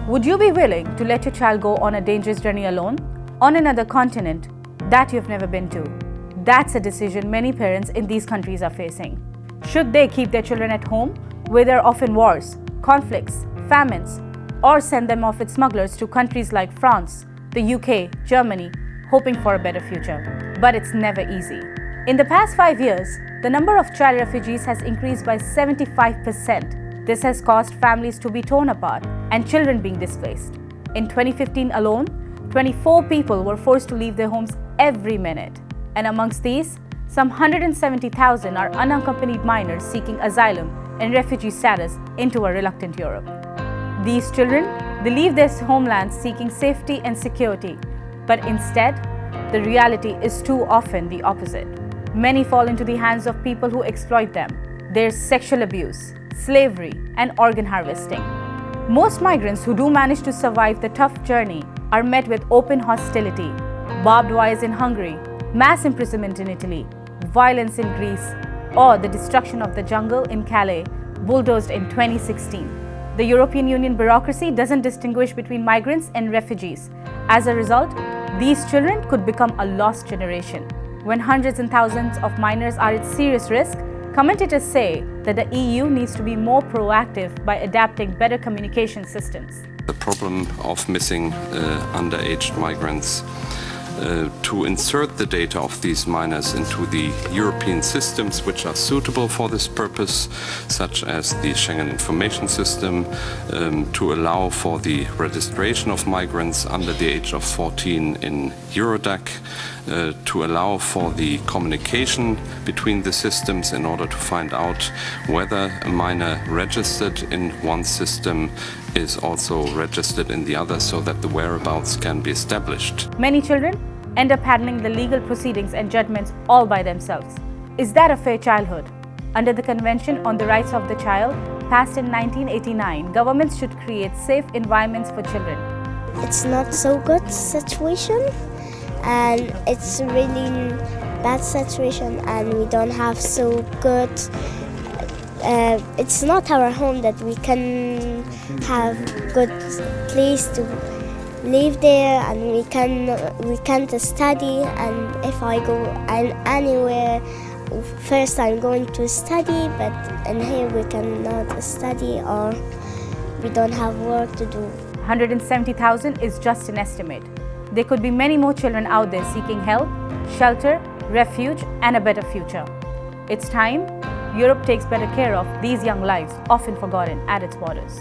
Would you be willing to let your child go on a dangerous journey alone? On another continent that you've never been to? That's a decision many parents in these countries are facing. Should they keep their children at home, where there are often wars, conflicts, famines, or send them off with smugglers to countries like France, the UK, Germany, hoping for a better future? But it's never easy. In the past 5 years, the number of child refugees has increased by 75%. This has caused families to be torn apart and children being displaced. In 2015 alone, 24 people were forced to leave their homes every minute. And amongst these, some 170,000 are unaccompanied minors seeking asylum and refugee status into a reluctant Europe. These children, they leave their homelands seeking safety and security, but instead, the reality is too often the opposite. Many fall into the hands of people who exploit them. There's sexual abuse, slavery, and organ harvesting. Most migrants who do manage to survive the tough journey are met with open hostility, barbed wires in Hungary, mass imprisonment in Italy, violence in Greece, or the destruction of the jungle in Calais, bulldozed in 2016. The European Union bureaucracy doesn't distinguish between migrants and refugees. As a result, these children could become a lost generation. When hundreds and thousands of minors are at serious risk, commentators say that the EU needs to be more proactive by adapting better communication systems. The problem of missing underage migrants, to insert the data of these minors into the European systems which are suitable for this purpose, such as the Schengen Information System, to allow for the registration of migrants under the age of 14 in Eurotech, to allow for the communication between the systems in order to find out whether a minor registered in one system is also registered in the other, so that the whereabouts can be established. Many children end up handling the legal proceedings and judgments all by themselves. Is that a fair childhood? Under the Convention on the Rights of the Child, passed in 1989, governments should create safe environments for children. It's not so good situation, and it's a really bad situation, and we don't have so good it's not our home that we can have good place to live there, and we can't study. And if I go anywhere, first I'm going to study, but in here we cannot study, or we don't have work to do. 170,000 is just an estimate. There could be many more children out there seeking help, shelter, refuge, and a better future. It's time Europe takes better care of these young lives, often forgotten at its borders.